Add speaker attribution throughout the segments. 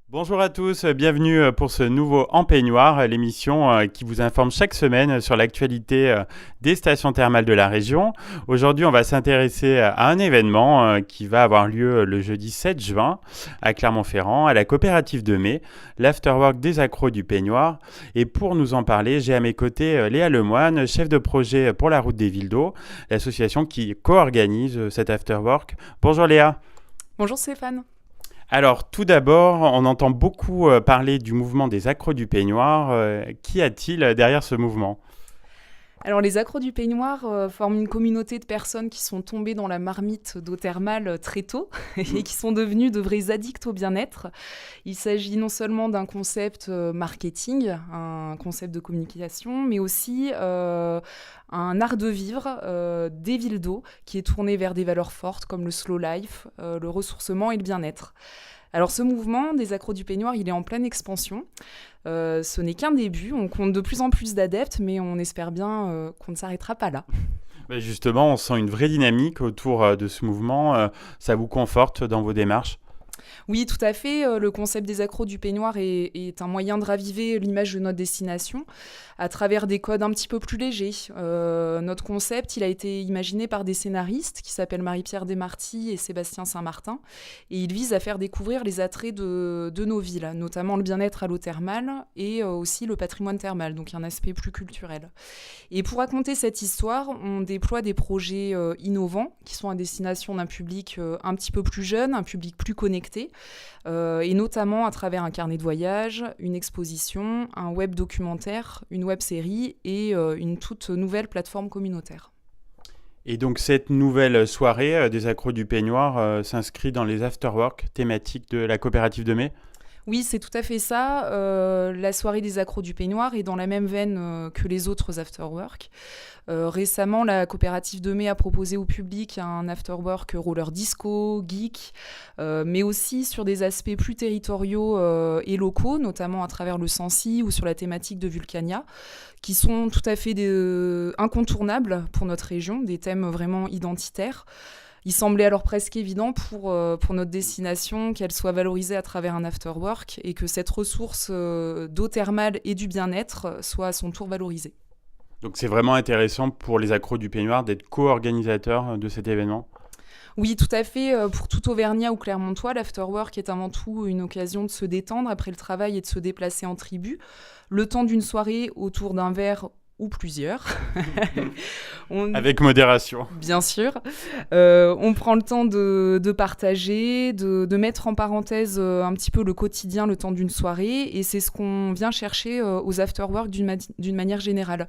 Speaker 1: Bonjour à tous, bienvenue pour ce nouveau En Peignoir, l'émission qui vous informe chaque semaine sur l'actualité des stations thermales de la région. Aujourd'hui, on va s'intéresser à un événement qui va avoir lieu le jeudi 7 juin à Clermont-Ferrand, à la coopérative de Mai, l'Afterwork des accros du Peignoir. Et pour nous en parler, j'ai à mes côtés Léa Lemoine, chef de projet pour la route des Villes d'Eau, l'association qui co-organise cet Afterwork. Bonjour Léa.
Speaker 2: Bonjour Stéphane.
Speaker 1: Alors, tout d'abord, on entend beaucoup parler du mouvement des accros du peignoir. Qu'y a-t-il derrière ce mouvement ?
Speaker 2: Alors les accros du peignoir forment une communauté de personnes qui sont tombées dans la marmite d'eau thermale très tôt et qui sont devenues de vrais addicts au bien-être. Il s'agit non seulement d'un concept marketing, un concept de communication, mais aussi un art de vivre des villes d'eau qui est tourné vers des valeurs fortes comme le slow life, le ressourcement et le bien-être. Alors ce mouvement des accros du peignoir, il est en pleine expansion. Ce n'est qu'un début, on compte de plus en plus d'adeptes, mais on espère bien qu'on ne s'arrêtera pas là.
Speaker 1: Justement, on sent une vraie dynamique autour de ce mouvement. Ça vous conforte dans vos démarches ?
Speaker 2: Oui, tout à fait. Le concept des accros du peignoir est un moyen de raviver l'image de notre destination à travers des codes un petit peu plus légers. Notre concept, il a été imaginé par des scénaristes qui s'appellent Marie-Pierre Desmarty et Sébastien Saint-Martin. Et il vise à faire découvrir les attraits de nos villes, notamment le bien-être à l'eau thermale et aussi le patrimoine thermal, donc un aspect plus culturel. Et pour raconter cette histoire, on déploie des projets innovants qui sont à destination d'un public un petit peu plus jeune, un public plus connecté, et notamment à travers un carnet de voyage, une exposition, un web documentaire, une web série et une toute nouvelle plateforme communautaire.
Speaker 1: Et donc cette nouvelle soirée des accros du peignoir s'inscrit dans les afterwork thématiques de la coopérative de Mai ?
Speaker 2: Oui, c'est tout à fait ça. La soirée des accros du peignoir est dans la même veine que les autres afterwork. Récemment, la coopérative de Mai a proposé au public un afterwork roller disco, geek, mais aussi sur des aspects plus territoriaux et locaux, notamment à travers le Sancy ou sur la thématique de Vulcania, qui sont tout à fait incontournables pour notre région, des thèmes vraiment identitaires. Il semblait alors presque évident pour notre destination qu'elle soit valorisée à travers un afterwork et que cette ressource d'eau thermale et du bien-être soit à son tour valorisée.
Speaker 1: Donc c'est vraiment intéressant pour les accros du peignoir d'être co-organisateurs de cet événement ?
Speaker 2: Oui, tout à fait. Pour tout Auvergnat ou Clermontois, l'afterwork est avant tout une occasion de se détendre après le travail et de se déplacer en tribu. Le temps d'une soirée autour d'un verre ou plusieurs.
Speaker 1: Avec modération.
Speaker 2: Bien sûr. On prend le temps de partager, de mettre en parenthèse un petit peu le quotidien, le temps d'une soirée. Et c'est ce qu'on vient chercher aux afterwork d'une manière générale.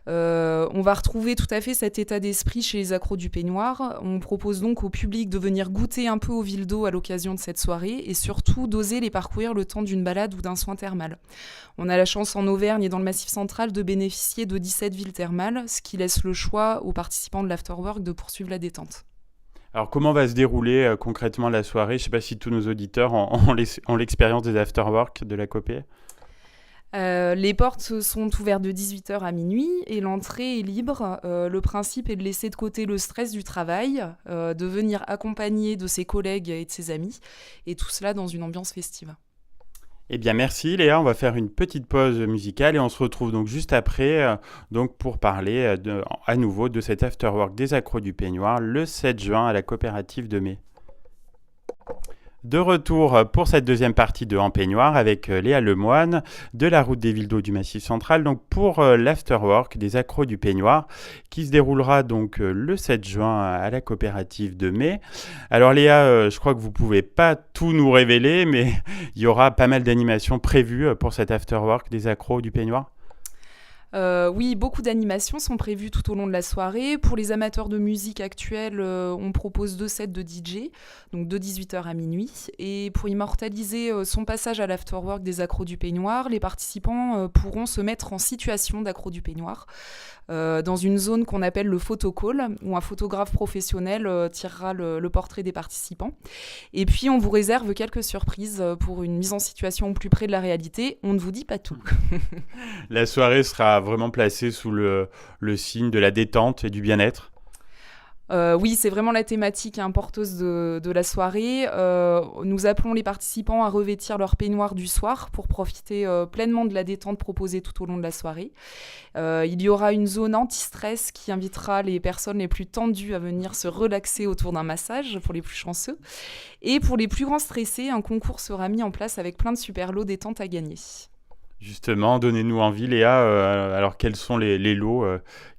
Speaker 2: On va retrouver tout à fait cet état d'esprit chez les accros du peignoir. On propose donc au public de venir goûter un peu aux villes d'eau à l'occasion de cette soirée et surtout d'oser les parcourir le temps d'une balade ou d'un soin thermal. On a la chance en Auvergne et dans le Massif central de bénéficier de 17 villes thermales, ce qui laisse le choix aux participants de l'afterwork de poursuivre la détente.
Speaker 1: Alors comment va se dérouler concrètement la soirée ? Je ne sais pas si tous nos auditeurs ont l'expérience des afterwork de la Copé.
Speaker 2: Les portes sont ouvertes de 18h à minuit et l'entrée est libre. Le principe est de laisser de côté le stress du travail, de venir accompagné de ses collègues et de ses amis, et tout cela dans une ambiance festive.
Speaker 1: Eh bien merci Léa, on va faire une petite pause musicale et on se retrouve donc juste après donc pour parler à nouveau de cet afterwork des accros du peignoir le 7 juin à la coopérative de Mai. De retour pour cette deuxième partie de En Peignoir avec Léa Lemoine de la route des Villes d'Eau du Massif central, donc pour l'afterwork des accros du peignoir qui se déroulera donc le 7 juin à la coopérative de Mai. Alors Léa, je crois que vous pouvez pas tout nous révéler, mais il y aura pas mal d'animations prévues pour cet afterwork des accros du peignoir.
Speaker 2: Oui, beaucoup d'animations sont prévues tout au long de la soirée. Pour les amateurs de musique actuelle, on propose 2 sets de DJ, donc de 18h à minuit. Et pour immortaliser son passage à l'afterwork des accros du peignoir, les participants pourront se mettre en situation d'accros du peignoir dans une zone qu'on appelle le photocall, où un photographe professionnel tirera le portrait des participants. Et puis, on vous réserve quelques surprises pour une mise en situation au plus près de la réalité. On ne vous dit pas tout.
Speaker 1: La soirée sera vraiment placée sous le signe de la détente et du bien-être.
Speaker 2: Oui, c'est vraiment la thématique porteuse de la soirée. Nous appelons les participants à revêtir leur peignoir du soir pour profiter pleinement de la détente proposée tout au long de la soirée. Il y aura une zone anti-stress qui invitera les personnes les plus tendues à venir se relaxer autour d'un massage pour les plus chanceux. Et pour les plus grands stressés, un concours sera mis en place avec plein de super lots détente à gagner.
Speaker 1: Justement, donnez-nous envie, Léa. Alors, quels sont les lots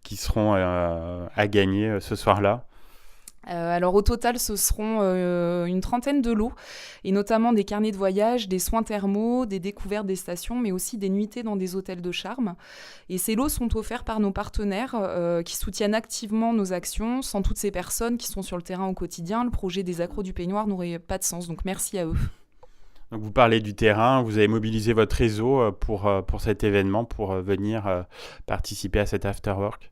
Speaker 1: qui seront à gagner ce soir-là?
Speaker 2: Alors au total, ce seront une trentaine de lots, et notamment des carnets de voyage, des soins thermaux, des découvertes des stations, mais aussi des nuitées dans des hôtels de charme. Et ces lots sont offerts par nos partenaires qui soutiennent activement nos actions. Sans toutes ces personnes qui sont sur le terrain au quotidien, le projet des accros du peignoir n'aurait pas de sens. Donc merci à eux.
Speaker 1: Donc, vous parlez du terrain, vous avez mobilisé votre réseau pour cet événement, pour venir participer à cet afterwork.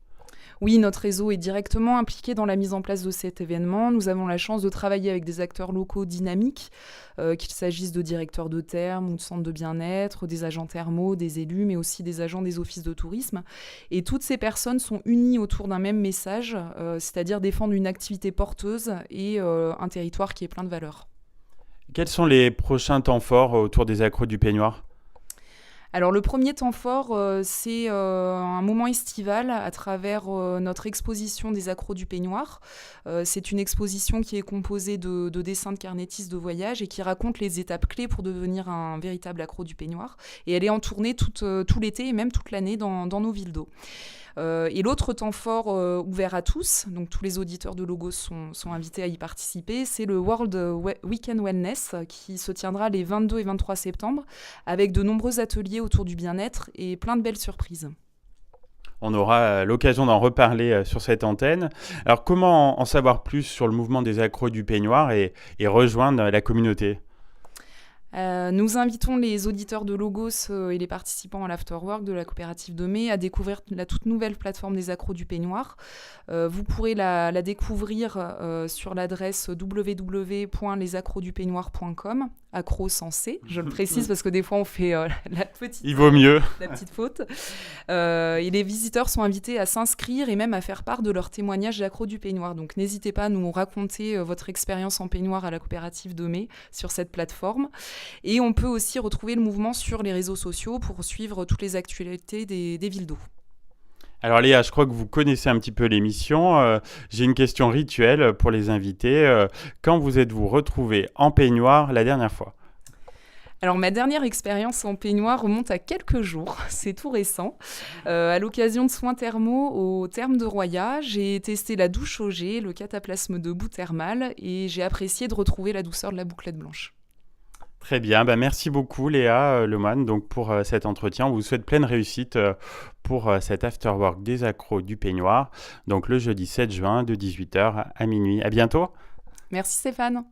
Speaker 2: Oui, notre réseau est directement impliqué dans la mise en place de cet événement. Nous avons la chance de travailler avec des acteurs locaux dynamiques, qu'il s'agisse de directeurs de thermes ou de centres de bien-être, des agents thermaux, des élus, mais aussi des agents des offices de tourisme. Et toutes ces personnes sont unies autour d'un même message, c'est-à-dire défendre une activité porteuse et un territoire qui est plein de valeurs.
Speaker 1: Quels sont les prochains temps forts autour des accros du peignoir?
Speaker 2: Alors le premier temps fort, c'est un moment estival à travers notre exposition des accros du peignoir. C'est une exposition qui est composée de dessins de carnétistes de voyage et qui raconte les étapes clés pour devenir un véritable accro du peignoir. Et elle est en tournée tout l'été et même toute l'année dans nos villes d'eau. Et l'autre temps fort ouvert à tous, donc tous les auditeurs de Logos sont invités à y participer, c'est le World Weekend Wellness qui se tiendra les 22 et 23 septembre avec de nombreux ateliers autour du bien-être et plein de belles surprises.
Speaker 1: On aura l'occasion d'en reparler sur cette antenne. Alors, comment en savoir plus sur le mouvement des accros du peignoir et rejoindre la communauté?
Speaker 2: Nous invitons les auditeurs de Logos et les participants à l'Afterwork de la coopérative de Mai à découvrir la toute nouvelle plateforme des accros du peignoir. Vous pourrez la découvrir sur l'adresse www.lesaccrodupeignoir.com, accro sans C, je le précise parce que des fois on fait
Speaker 1: Il vaut mieux.
Speaker 2: la petite faute. Et les visiteurs sont invités à s'inscrire et même à faire part de leur témoignage d'accro du peignoir. Donc n'hésitez pas à nous raconter votre expérience en peignoir à la coopérative de Mai sur cette plateforme. Et on peut aussi retrouver le mouvement sur les réseaux sociaux pour suivre toutes les actualités des villes d'eau.
Speaker 1: Alors Léa, je crois que vous connaissez un petit peu l'émission. J'ai une question rituelle pour les invités. Quand vous êtes-vous retrouvés en peignoir la dernière fois?
Speaker 2: Alors ma dernière expérience en peignoir remonte à quelques jours, c'est tout récent. À l'occasion de soins thermaux au terme de Roya, j'ai testé la douche au jet, le cataplasme de boue thermale et j'ai apprécié de retrouver la douceur de la bouclette blanche.
Speaker 1: Très bien, merci beaucoup Léa Lemoine donc pour cet entretien. On vous souhaite pleine réussite pour cet afterwork des accros du peignoir, donc le jeudi 7 juin de 18h à minuit. À bientôt.
Speaker 2: Merci Stéphane.